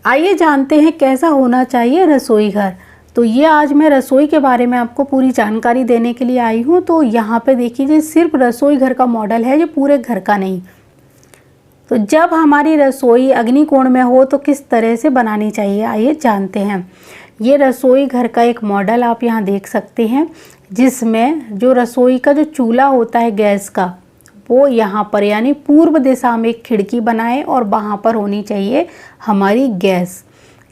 आइए जानते हैं कैसा होना चाहिए रसोई घर। तो ये आज मैं रसोई के बारे में आपको पूरी जानकारी देने के लिए आई हूँ। तो यहाँ पे देखिए सिर्फ रसोई घर का मॉडल है, ये पूरे घर का नहीं। तो जब हमारी रसोई अग्निकोण में हो तो किस तरह से बनानी चाहिए, आइए जानते हैं। ये रसोई घर का एक मॉडल आप यहाँ देख सकते हैं, जिसमें जो रसोई का जो चूल्हा होता है गैस का, वो यहाँ पर यानी पूर्व दिशा में एक खिड़की बनाए और वहाँ पर होनी चाहिए हमारी गैस।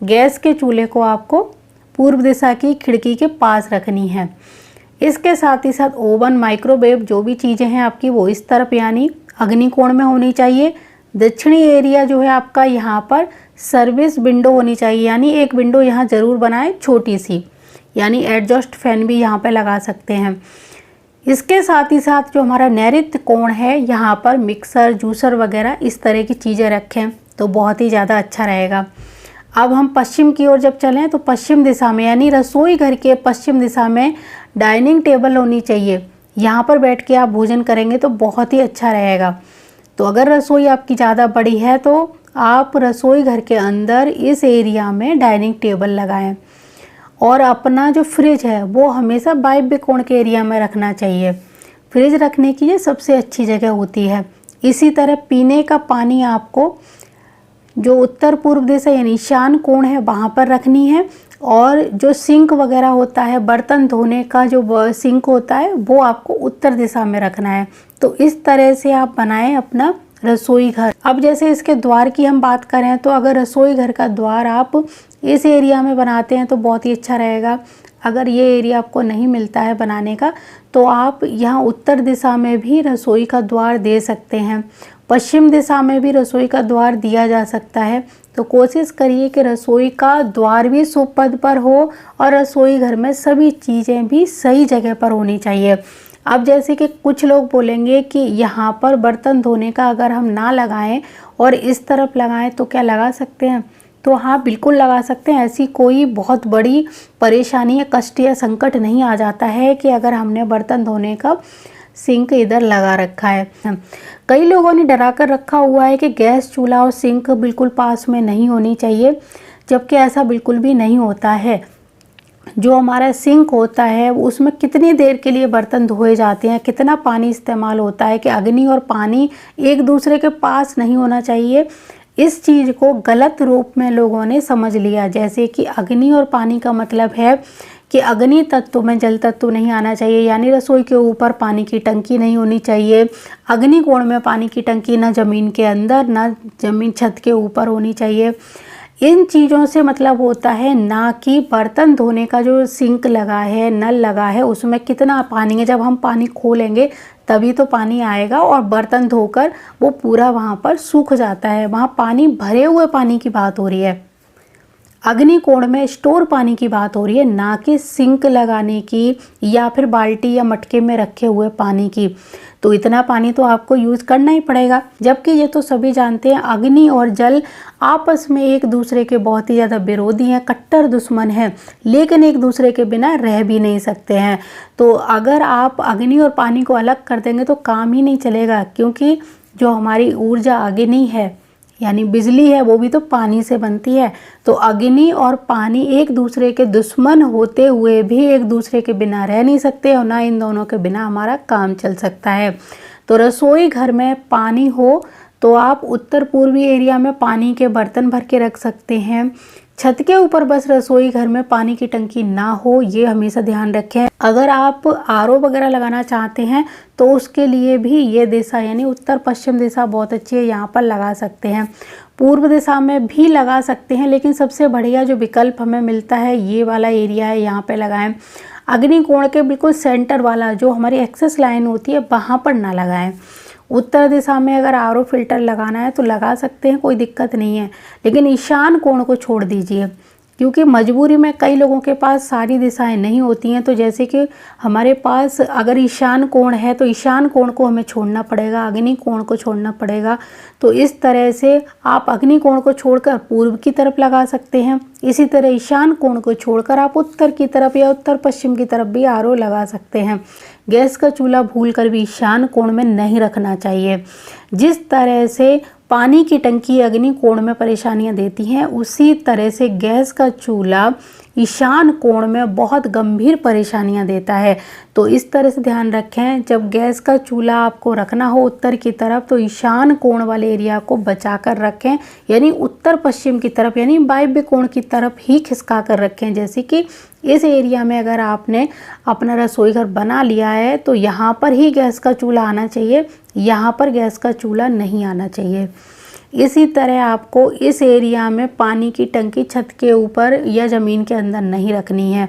गैस के चूल्हे को आपको पूर्व दिशा की खिड़की के पास रखनी है। इसके साथ ही साथ ओवन, माइक्रोवेव जो भी चीज़ें हैं आपकी वो इस तरफ यानी अग्निकोण में होनी चाहिए। दक्षिणी एरिया जो है आपका, यहाँ पर सर्विस विंडो होनी चाहिए, यानी एक विंडो यहाँ ज़रूर बनाए छोटी सी, यानी एडजस्ट फैन भी यहाँ पे लगा सकते हैं। इसके साथ ही साथ जो हमारा नैऋत्य कोण है, यहाँ पर मिक्सर, जूसर वगैरह इस तरह की चीज़ें रखें तो बहुत ही ज़्यादा अच्छा रहेगा। अब हम पश्चिम की ओर जब चलें तो पश्चिम दिशा में यानी रसोई घर के पश्चिम दिशा में डाइनिंग टेबल होनी चाहिए। यहाँ पर बैठ के आप भोजन करेंगे तो बहुत ही अच्छा रहेगा। तो अगर रसोई आपकी ज़्यादा बड़ी है तो आप रसोई घर के अंदर इस एरिया में डाइनिंग टेबल लगाएं। और अपना जो फ्रिज है वो हमेशा वायव्य कोण के एरिया में रखना चाहिए। फ्रिज रखने की ये सबसे अच्छी जगह होती है। इसी तरह पीने का पानी आपको जो उत्तर पूर्व दिशा यानी ईशान कोण है वहाँ पर रखनी है। और जो सिंक वगैरह होता है, बर्तन धोने का जो सिंक होता है, वो आपको उत्तर दिशा में रखना है। तो इस तरह से आप बनाएं अपना रसोई घर। अब जैसे इसके द्वार की हम बात करें तो अगर रसोई घर का द्वार आप इस एरिया में बनाते हैं तो बहुत ही अच्छा रहेगा। अगर ये एरिया आपको नहीं मिलता है बनाने का तो आप यहाँ उत्तर दिशा में भी रसोई का द्वार दे सकते हैं, पश्चिम दिशा में भी रसोई का द्वार दिया जा सकता है। तो कोशिश करिए कि रसोई का द्वार भी शुभ पद पर हो और रसोई घर में सभी चीज़ें भी सही जगह पर होनी चाहिए। अब जैसे कि कुछ लोग बोलेंगे कि यहाँ पर बर्तन धोने का अगर हम ना लगाएं और इस तरफ लगाएं तो क्या लगा सकते हैं? तो हाँ, बिल्कुल लगा सकते हैं। ऐसी कोई बहुत बड़ी परेशानी या कष्ट या संकट नहीं आ जाता है कि अगर हमने बर्तन धोने का सिंक इधर लगा रखा है। कई लोगों ने डरा कर रखा हुआ है कि गैस चूल्हा और सिंक बिल्कुल पास में नहीं होनी चाहिए, जबकि ऐसा बिल्कुल भी नहीं होता है। जो हमारा सिंक होता है उसमें कितनी देर के लिए बर्तन धोए जाते हैं, कितना पानी इस्तेमाल होता है कि अग्नि और पानी एक दूसरे के पास नहीं होना चाहिए। इस चीज़ को गलत रूप में लोगों ने समझ लिया, जैसे कि अग्नि और पानी का मतलब है कि अग्नि तत्व में जल तत्व नहीं आना चाहिए, यानी रसोई के ऊपर पानी की टंकी नहीं होनी चाहिए। अग्नि कोण में पानी की टंकी ना ज़मीन के अंदर ना ज़मीन छत के ऊपर होनी चाहिए। इन चीज़ों से मतलब होता है ना कि बर्तन धोने का जो सिंक लगा है, नल लगा है, उसमें कितना पानी है। जब हम पानी खोलेंगे तभी तो पानी आएगा और बर्तन धोकर वो पूरा वहाँ पर सूख जाता है। वहाँ पानी, भरे हुए पानी की बात हो रही है। अग्नि कोण में स्टोर पानी की बात हो रही है, ना कि सिंक लगाने की या फिर बाल्टी या मटके में रखे हुए पानी की। तो इतना पानी तो आपको यूज़ करना ही पड़ेगा। जबकि ये तो सभी जानते हैं अग्नि और जल आपस में एक दूसरे के बहुत ही ज़्यादा विरोधी हैं, कट्टर दुश्मन हैं, लेकिन एक दूसरे के बिना रह भी नहीं सकते हैं। तो अगर आप अग्नि और पानी को अलग कर देंगे तो काम ही नहीं चलेगा, क्योंकि जो हमारी ऊर्जा अग्नि है यानी बिजली है वो भी तो पानी से बनती है। तो अग्नि और पानी एक दूसरे के दुश्मन होते हुए भी एक दूसरे के बिना रह नहीं सकते और ना इन दोनों के बिना हमारा काम चल सकता है। तो रसोई घर में पानी हो तो आप उत्तर पूर्वी एरिया में पानी के बर्तन भर के रख सकते हैं। छत के ऊपर बस रसोई घर में पानी की टंकी ना हो, ये हमेशा ध्यान रखें। अगर आप आरओ वगैरह लगाना चाहते हैं तो उसके लिए भी ये दिशा यानी उत्तर पश्चिम दिशा बहुत अच्छी है, यहाँ पर लगा सकते हैं। पूर्व दिशा में भी लगा सकते हैं, लेकिन सबसे बढ़िया जो विकल्प हमें मिलता है ये वाला एरिया है, यहाँ पे लगाएं। अग्नि कोण के बिल्कुल सेंटर वाला जो हमारी एक्सेस लाइन होती है वहाँ पर ना लगाएं। उत्तर दिशा में अगर आरओ फिल्टर लगाना है तो लगा सकते हैं, कोई दिक्कत नहीं है, लेकिन ईशान कोण को छोड़ दीजिए, क्योंकि मजबूरी में कई लोगों के पास सारी दिशाएं नहीं होती हैं। तो जैसे कि हमारे पास अगर ईशान कोण है तो ईशान कोण को हमें छोड़ना पड़ेगा, अग्नि कोण को छोड़ना पड़ेगा। तो इस तरह से आप अग्नि कोण को छोड़कर पूर्व की तरफ लगा सकते हैं। इसी तरह ईशान कोण को छोड़कर आप उत्तर की तरफ या उत्तर पश्चिम की तरफ भी आरओ लगा सकते हैं। गैस का चूल्हा भूलकर भी ईशान कोण में नहीं रखना चाहिए। जिस तरह से पानी की टंकी अग्नि कोण में परेशानियां देती हैं, उसी तरह से गैस का चूल्हा ईशान कोण में बहुत गंभीर परेशानियां देता है। तो इस तरह से ध्यान रखें, जब गैस का चूल्हा आपको रखना हो उत्तर की तरफ तो ईशान कोण वाले एरिया को बचा कर रखें, यानी उत्तर पश्चिम की तरफ, यानी वायव्य कोण की तरफ ही खिसका कर रखें। जैसे कि इस एरिया में अगर आपने अपना रसोई घर बना लिया है तो यहाँ पर ही गैस का चूल्हा आना चाहिए, यहाँ पर गैस का चूल्हा नहीं आना चाहिए। इसी तरह आपको इस एरिया में पानी की टंकी छत के ऊपर या ज़मीन के अंदर नहीं रखनी है।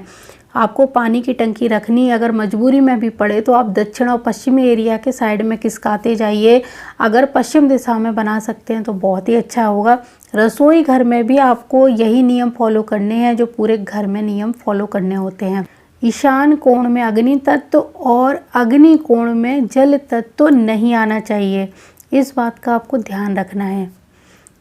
आपको पानी की टंकी रखनी, अगर मजबूरी में भी पड़े तो आप दक्षिण और पश्चिमी एरिया के साइड में खिसकाते जाइए। अगर पश्चिम दिशा में बना सकते हैं तो बहुत ही अच्छा होगा। रसोई घर में भी आपको यही नियम फॉलो करने हैं जो पूरे घर में नियम फॉलो करने होते हैं। ईशान कोण में अग्नि तत्व और अग्नि कोण में जल तत्व नहीं आना चाहिए, इस बात का आपको ध्यान रखना है।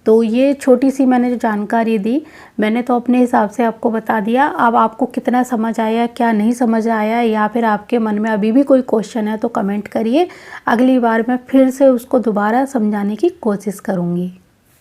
तो ये छोटी सी मैंने जो जानकारी दी, मैंने तो अपने हिसाब से आपको बता दिया। अब आपको कितना समझ आया, क्या नहीं समझ आया, या फिर आपके मन में अभी भी कोई क्वेश्चन है तो कमेंट करिए। अगली बार मैं फिर से उसको दोबारा समझाने की कोशिश करूँगी।